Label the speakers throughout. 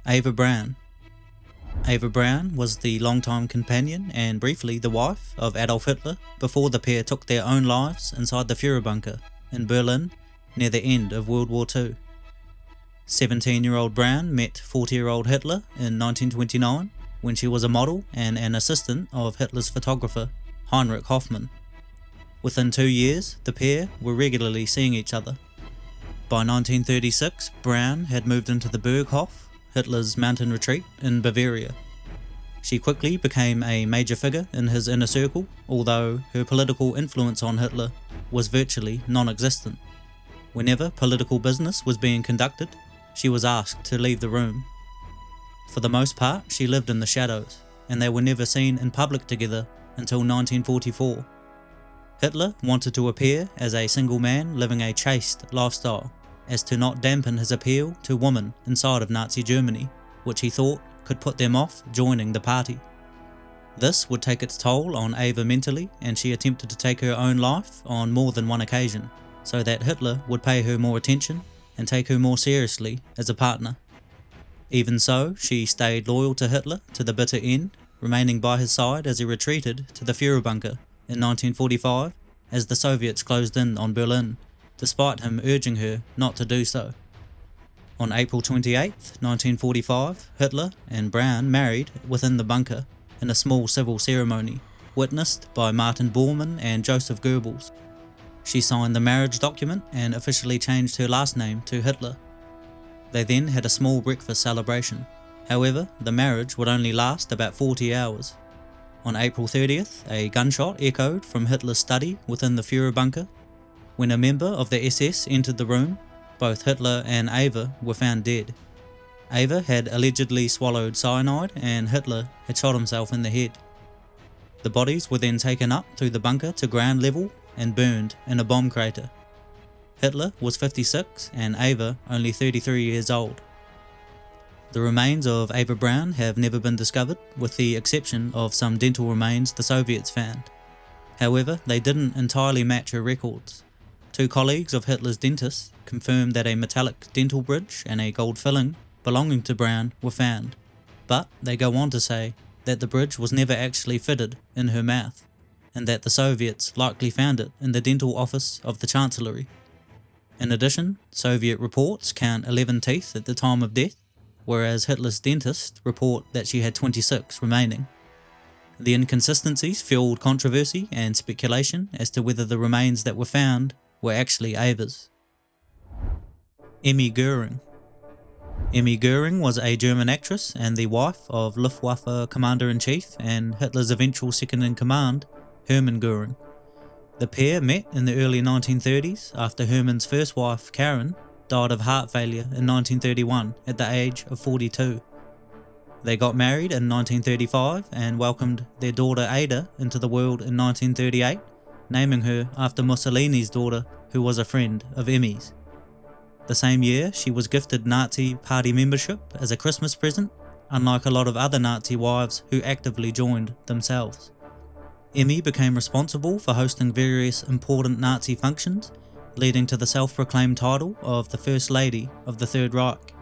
Speaker 1: Eva Braun. Eva Braun was the longtime companion and briefly the wife of Adolf Hitler before the pair took their own lives inside the Führer bunker in Berlin near the end of World War II. 17-year-old Braun met 40-year-old Hitler in 1929 when she was a model and an assistant of Hitler's photographer Heinrich Hoffmann. Within 2 years, the pair were regularly seeing each other. By 1936, Braun had moved into the Berghof, Hitler's mountain retreat in Bavaria. She quickly became a major figure in his inner circle, although her political influence on Hitler was virtually non-existent. Whenever political business was being conducted, she was asked to leave the room. For the most part, she lived in the shadows, and they were never seen in public together until 1944. Hitler wanted to appear as a single man living a chaste lifestyle, as to not dampen his appeal to women inside of Nazi Germany, which he thought could put them off joining the party. This would take its toll on Eva mentally, and she attempted to take her own life on more than one occasion, so that Hitler would pay her more attention and take her more seriously as a partner. Even so, she stayed loyal to Hitler to the bitter end, remaining by his side as he retreated to the Führer bunker in 1945 as the Soviets closed in on Berlin, despite him urging her not to do so. On April 28, 1945, Hitler and Braun married within the bunker in a small civil ceremony, witnessed by Martin Bormann and Joseph Goebbels. She signed the marriage document and officially changed her last name to Hitler. They then had a small breakfast celebration. However, the marriage would only last about 40 hours. On April 30th, a gunshot echoed from Hitler's study within the Führer bunker. When a member of the SS entered the room, both Hitler and Eva were found dead. Eva had allegedly swallowed cyanide and Hitler had shot himself in the head. The bodies were then taken up through the bunker to ground level and burned in a bomb crater. Hitler was 56 and Eva only 33 years old. The remains of Eva Braun have never been discovered, with the exception of some dental remains the Soviets found. However, they didn't entirely match her records. 2 colleagues of Hitler's dentists confirmed that a metallic dental bridge and a gold filling belonging to Braun were found, but they go on to say that the bridge was never actually fitted in her mouth, and that the Soviets likely found it in the dental office of the Chancellery. In addition, Soviet reports count 11 teeth at the time of death, whereas Hitler's dentists report that she had 26 remaining. The inconsistencies fueled controversy and speculation as to whether the remains that were found were actually Eva's. Emmy Goering. Emmy Goering was a German actress and the wife of Luftwaffe Commander-in-Chief and Hitler's eventual second-in-command, Hermann Goering. The pair met in the early 1930s after Hermann's first wife, Karen, died of heart failure in 1931 at the age of 42. They got married in 1935 and welcomed their daughter Ada into the world in 1938, naming her after Mussolini's daughter, who was a friend of Emmy's. The same year, she was gifted Nazi party membership as a Christmas present, unlike a lot of other Nazi wives who actively joined themselves. Emmy became responsible for hosting various important Nazi functions, leading to the self-proclaimed title of the First Lady of the Third Reich.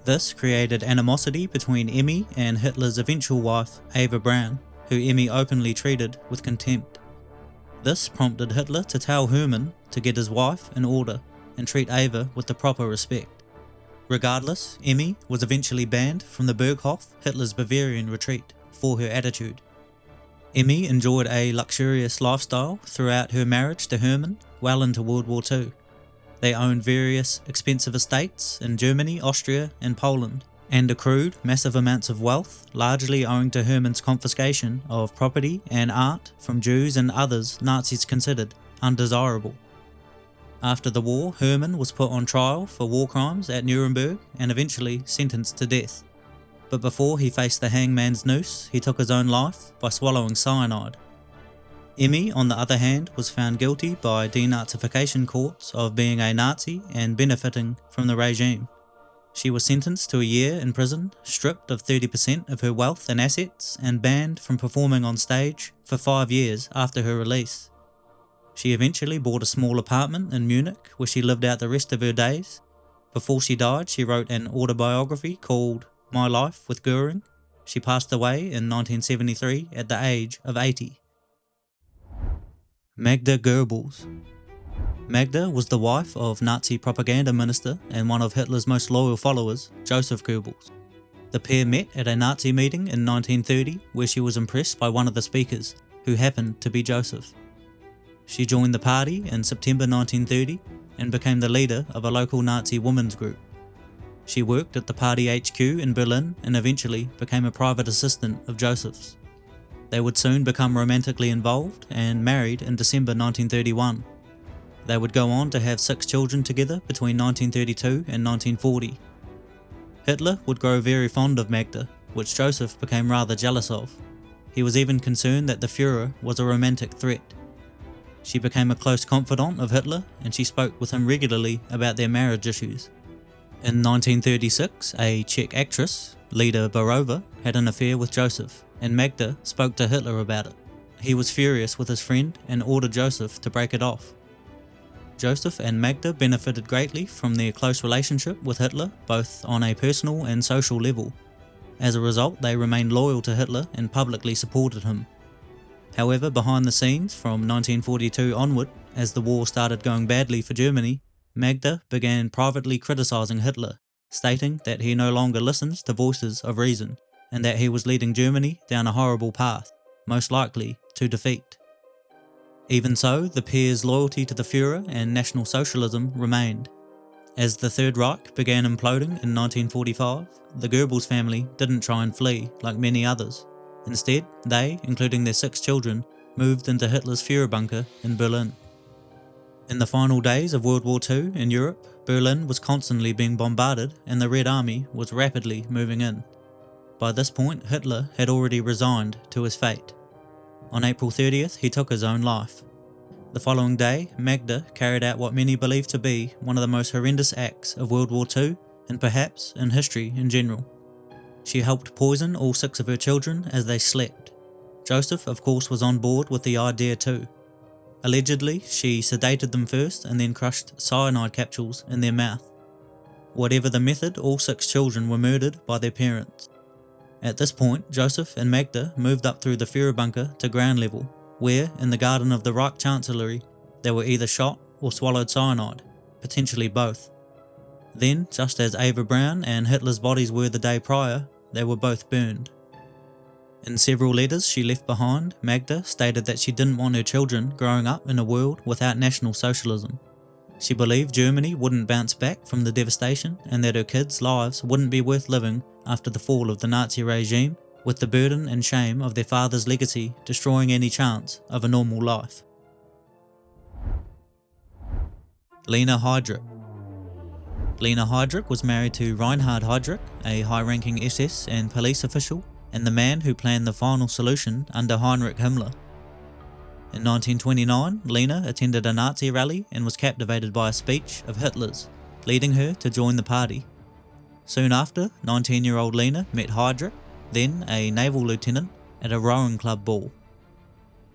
Speaker 1: This created animosity between Emmy and Hitler's eventual wife, Eva Braun, who Emmy openly treated with contempt. This prompted Hitler to tell Hermann to get his wife in order and treat Eva with the proper respect. Regardless, Emmy was eventually banned from the Berghof, Hitler's Bavarian retreat, for her attitude. Emmy enjoyed a luxurious lifestyle throughout her marriage to Hermann well into World War II. They owned various expensive estates in Germany, Austria, and Poland, and accrued massive amounts of wealth, largely owing to Hermann's confiscation of property and art from Jews and others Nazis considered undesirable. After the war, Hermann was put on trial for war crimes at Nuremberg and eventually sentenced to death. But before he faced the hangman's noose, he took his own life by swallowing cyanide. Emmy, on the other hand, was found guilty by denazification courts of being a Nazi and benefiting from the regime. She was sentenced to a year in prison, stripped of 30% of her wealth and assets, and banned from performing on stage for 5 years after her release. She eventually bought a small apartment in Munich where she lived out the rest of her days, Before she died, she wrote an autobiography called My Life with Goering. She passed away in 1973 at the age of 80. Magda Goebbles. Magda was the wife of Nazi propaganda minister and one of Hitler's most loyal followers, Joseph Goebbels. The pair met at a Nazi meeting in 1930 where she was impressed by one of the speakers, who happened to be Joseph. She joined the party in September 1930 and became the leader of a local Nazi women's group. She worked at the party HQ in Berlin and eventually became a private assistant of Joseph's. They would soon become romantically involved and married in December 1931. They would go on to have 6 children together between 1932 and 1940. Hitler would grow very fond of Magda, which Joseph became rather jealous of. He was even concerned that the Führer was a romantic threat. She became a close confidant of Hitler and she spoke with him regularly about their marriage issues. In 1936, a Czech actress, Lida Barova, had an affair with Joseph, and Magda spoke to Hitler about it. He was furious with his friend and ordered Joseph to break it off. Joseph and Magda benefited greatly from their close relationship with Hitler, both on a personal and social level. As a result, they remained loyal to Hitler and publicly supported him. However, behind the scenes, from 1942 onward, as the war started going badly for Germany, Magda began privately criticising Hitler, stating that he no longer listens to voices of reason, and that he was leading Germany down a horrible path, most likely to defeat. Even so, the pair's loyalty to the Führer and National Socialism remained. As the Third Reich began imploding in 1945, the Goebbels family didn't try and flee like many others. Instead, they, including their 6 children, moved into Hitler's Führer bunker in Berlin. In the final days of World War II in Europe, Berlin was constantly being bombarded and the Red Army was rapidly moving in. By this point, Hitler had already resigned to his fate. On April 30th, he took his own life. The following day, Magda carried out what many believe to be one of the most horrendous acts of World War II and perhaps in history in general. She helped poison all 6 of her children as they slept. Joseph, of course, was on board with the idea too. Allegedly, she sedated them first and then crushed cyanide capsules in their mouth. Whatever the method, all 6 children were murdered by their parents. At this point, Joseph and Magda moved up through the Führer bunker to ground level, where, in the garden of the Reich Chancellery, they were either shot or swallowed cyanide, potentially both. Then, just as Eva Braun and Hitler's bodies were the day prior, they were both burned. In several letters she left behind, Magda stated that she didn't want her children growing up in a world without National Socialism. She believed Germany wouldn't bounce back from the devastation and that her kids' lives wouldn't be worth living after the fall of the Nazi regime, with the burden and shame of their father's legacy destroying any chance of a normal life. Lina Heydrich. Lina Heydrich was married to Reinhard Heydrich, a high-ranking SS and police official, and the man who planned the final solution under Heinrich Himmler. In 1929, Lina attended a Nazi rally and was captivated by a speech of Hitler's, leading her to join the party. Soon after, 19-year-old Lina met Heydrich, then a naval lieutenant, at a rowing club ball.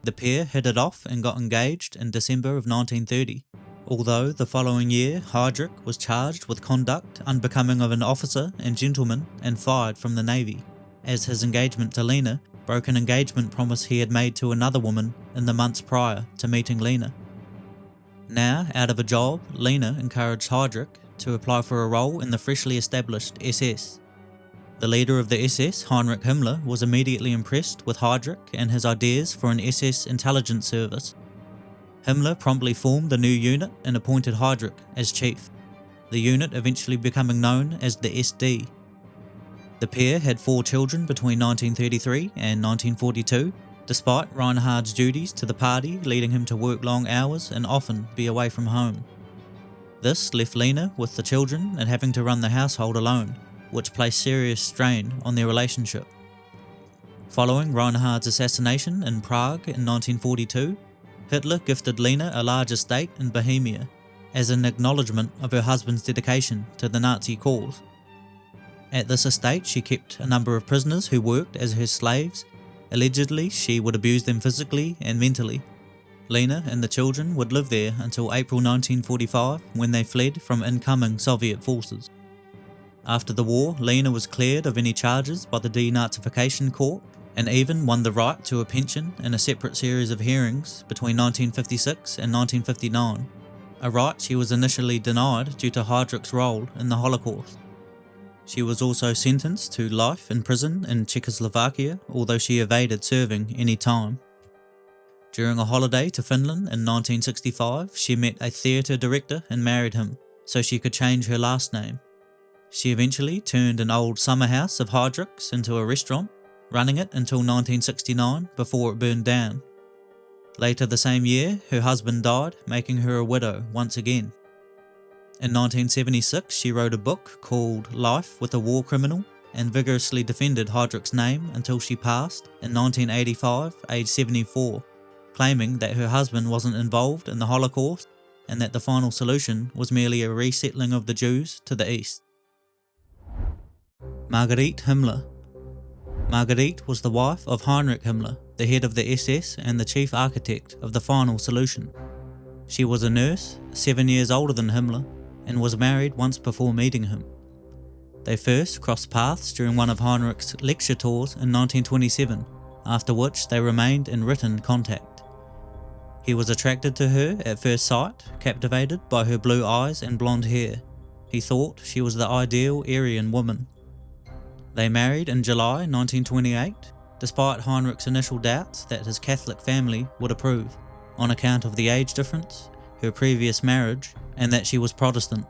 Speaker 1: The pair hit it off and got engaged in December of 1930, although the following year Heydrich was charged with conduct unbecoming of an officer and gentleman and fired from the Navy, as his engagement to Lina broke an engagement promise he had made to another woman in the months prior to meeting Lina. Now, out of a job, Lina encouraged Heydrich to apply for a role in the freshly established SS. The leader of the SS, Heinrich Himmler, was immediately impressed with Heydrich and his ideas for an SS intelligence service. Himmler promptly formed the new unit and appointed Heydrich as chief, the unit eventually becoming known as the SD. The pair had 4 children between 1933 and 1942, despite Reinhard's duties to the party leading him to work long hours and often be away from home. This left Lina with the children and having to run the household alone, which placed serious strain on their relationship. Following Reinhard's assassination in Prague in 1942, Hitler gifted Lina a large estate in Bohemia, as an acknowledgement of her husband's dedication to the Nazi cause. At this estate she kept a number of prisoners who worked as her slaves. Allegedly, she would abuse them physically and mentally. Lina and the children would live there until April 1945, when they fled from incoming Soviet forces. After the war, Lina was cleared of any charges by the denazification court and even won the right to a pension in a separate series of hearings between 1956 and 1959, a right she was initially denied due to Heydrich's role in the Holocaust. She was also sentenced to life in prison in Czechoslovakia, although she evaded serving any time. During a holiday to Finland in 1965, she met a theatre director and married him, so she could change her last name. She eventually turned an old summer house of Heydrich's into a restaurant, running it until 1969 before it burned down. Later the same year, her husband died, making her a widow once again. In 1976, she wrote a book called Life with a War Criminal and vigorously defended Heydrich's name until she passed in 1985, aged 74, claiming that her husband wasn't involved in the Holocaust and that the final solution was merely a resettling of the Jews to the east. Margarete Himmler. Margarete was the wife of Heinrich Himmler, the head of the SS and the chief architect of the final solution. She was a nurse, 7 years older than Himmler, and was married once before meeting him. They first crossed paths during one of Heinrich's lecture tours in 1927, after which they remained in written contact. He was attracted to her at first sight, captivated by her blue eyes and blonde hair. He thought she was the ideal Aryan woman. They married in July 1928, despite Heinrich's initial doubts that his Catholic family would approve, on account of the age difference, her previous marriage, and that she was Protestant.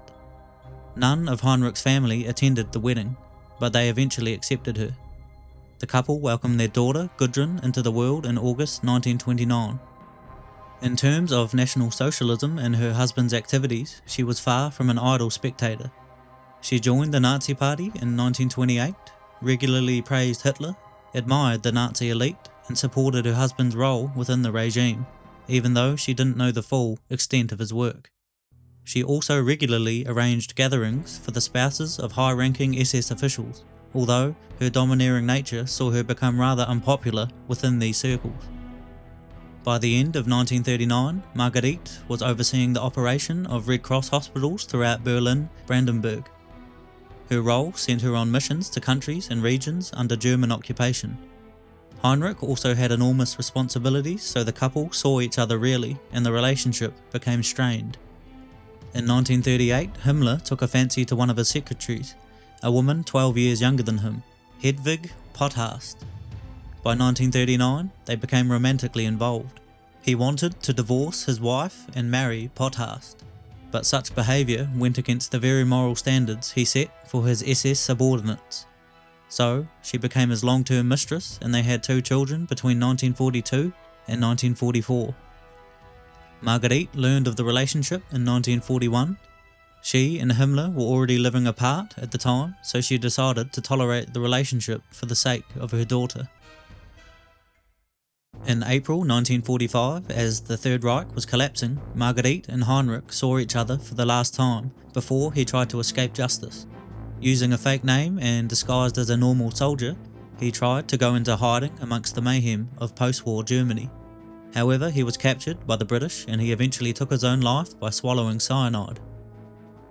Speaker 1: None of Heinrich's family attended the wedding, but they eventually accepted her. The couple welcomed their daughter, Gudrun, into the world in August 1929. In terms of National Socialism and her husband's activities, she was far from an idle spectator. She joined the Nazi Party in 1928, regularly praised Hitler, admired the Nazi elite, and supported her husband's role within the regime, even though she didn't know the full extent of his work. She also regularly arranged gatherings for the spouses of high-ranking SS officials, although her domineering nature saw her become rather unpopular within these circles. By the end of 1939, Margarete was overseeing the operation of Red Cross hospitals throughout Berlin, Brandenburg. Her role sent her on missions to countries and regions under German occupation. Heinrich also had enormous responsibilities, so the couple saw each other rarely and the relationship became strained. In 1938, Himmler took a fancy to one of his secretaries, a woman 12 years younger than him, Hedwig Potthast. By 1939, they became romantically involved. He wanted to divorce his wife and marry Potthast, but such behaviour went against the very moral standards he set for his SS subordinates. So, she became his long-term mistress and they had 2 children between 1942 and 1944. Margarete learned of the relationship in 1941. She and Himmler were already living apart at the time, so she decided to tolerate the relationship for the sake of her daughter. In April 1945, as the Third Reich was collapsing, Margarete and Heinrich saw each other for the last time before he tried to escape justice. Using a fake name and disguised as a normal soldier, he tried to go into hiding amongst the mayhem of post-war Germany. However, he was captured by the British and he eventually took his own life by swallowing cyanide.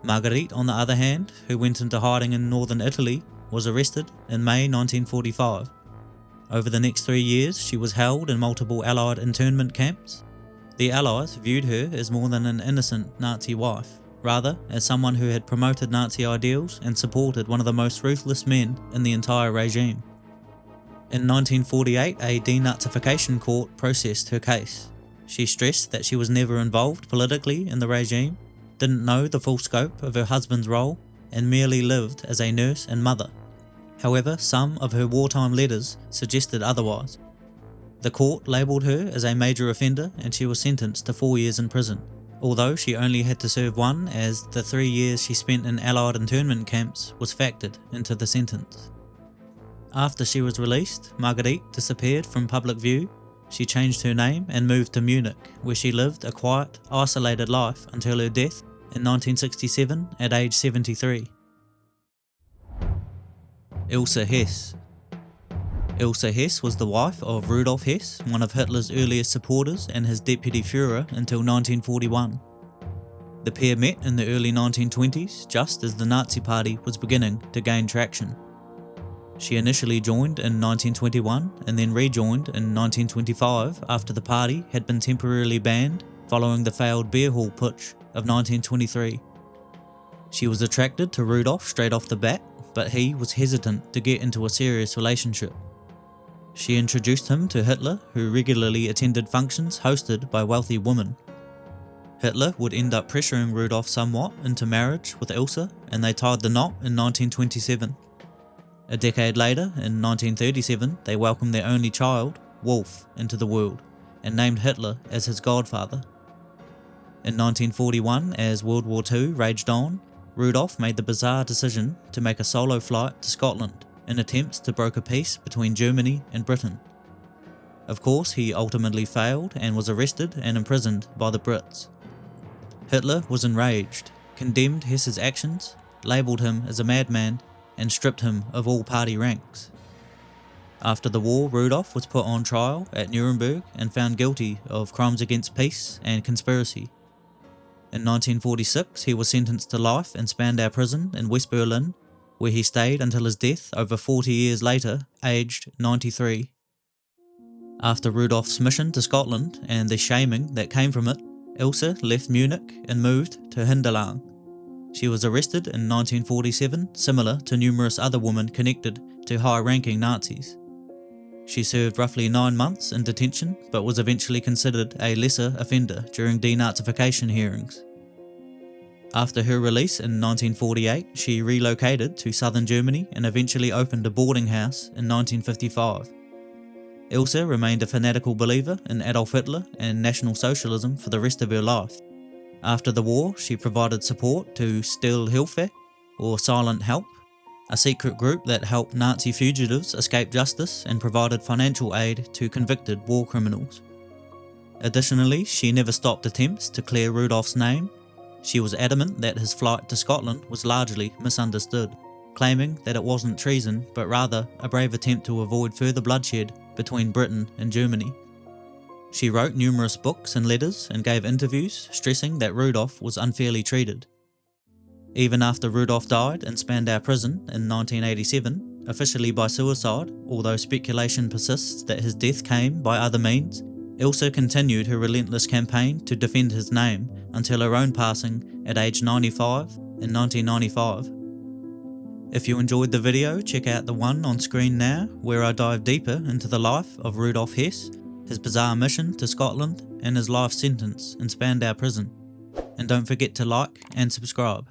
Speaker 1: Margarete, on the other hand, who went into hiding in northern Italy, was arrested in May 1945. Over the next 3 years, she was held in multiple Allied internment camps. The Allies viewed her as more than an innocent Nazi wife, rather as someone who had promoted Nazi ideals and supported one of the most ruthless men in the entire regime. In 1948, a denazification court processed her case. She stressed that she was never involved politically in the regime, didn't know the full scope of her husband's role, and merely lived as a nurse and mother. However, some of her wartime letters suggested otherwise. The court labelled her as a major offender and she was sentenced to 4 years in prison, although she only had to serve 1 as the 3 years she spent in Allied internment camps was factored into the sentence. After she was released, Margarete disappeared from public view. She changed her name and moved to Munich, where she lived a quiet, isolated life until her death in 1967 at age 73. Ilse Hess. Ilse Hess was the wife of Rudolf Hess, one of Hitler's earliest supporters and his deputy Führer until 1941. The pair met in the early 1920s, just as the Nazi Party was beginning to gain traction. She initially joined in 1921 and then rejoined in 1925 after the party had been temporarily banned following the failed beer hall putsch of 1923. She was attracted to Rudolf straight off the bat, but he was hesitant to get into a serious relationship. She introduced him to Hitler, who regularly attended functions hosted by wealthy women. Hitler would end up pressuring Rudolf somewhat into marriage with Ilse, and they tied the knot in 1927. A decade later, in 1937, they welcomed their only child, Wolf, into the world, and named Hitler as his godfather. In 1941, as World War II raged on, Rudolf made the bizarre decision to make a solo flight to Scotland in attempts to broker peace between Germany and Britain. Of course, he ultimately failed and was arrested and imprisoned by the Brits. Hitler was enraged, condemned Hess's actions, labelled him as a madman, and stripped him of all party ranks. After the war, Rudolf was put on trial at Nuremberg and found guilty of crimes against peace and conspiracy. In 1946, he was sentenced to life in Spandau prison in West Berlin, where he stayed until his death over 40 years later, aged 93. After Rudolf's mission to Scotland and the shaming that came from it, Ilse left Munich and moved to Hinterland. She was arrested in 1947, similar to numerous other women connected to high-ranking Nazis. She served roughly 9 months in detention, but was eventually considered a lesser offender during denazification hearings. After her release in 1948, she relocated to southern Germany and eventually opened a boarding house in 1955. Ilse remained a fanatical believer in Adolf Hitler and National Socialism for the rest of her life. After the war, she provided support to Stille Hilfe, or Silent Help, a secret group that helped Nazi fugitives escape justice and provided financial aid to convicted war criminals. Additionally, she never stopped attempts to clear Rudolf's name. She was adamant that his flight to Scotland was largely misunderstood, claiming that it wasn't treason but rather a brave attempt to avoid further bloodshed between Britain and Germany. She wrote numerous books and letters and gave interviews stressing that Rudolf was unfairly treated. Even after Rudolf died in Spandau prison in 1987, officially by suicide, although speculation persists that his death came by other means, Ilse continued her relentless campaign to defend his name until her own passing at age 95 in 1995. If you enjoyed the video, check out the one on screen now, where I dive deeper into the life of Rudolf Hess, his bizarre mission to Scotland, and his life sentence in Spandau prison. And don't forget to like and subscribe.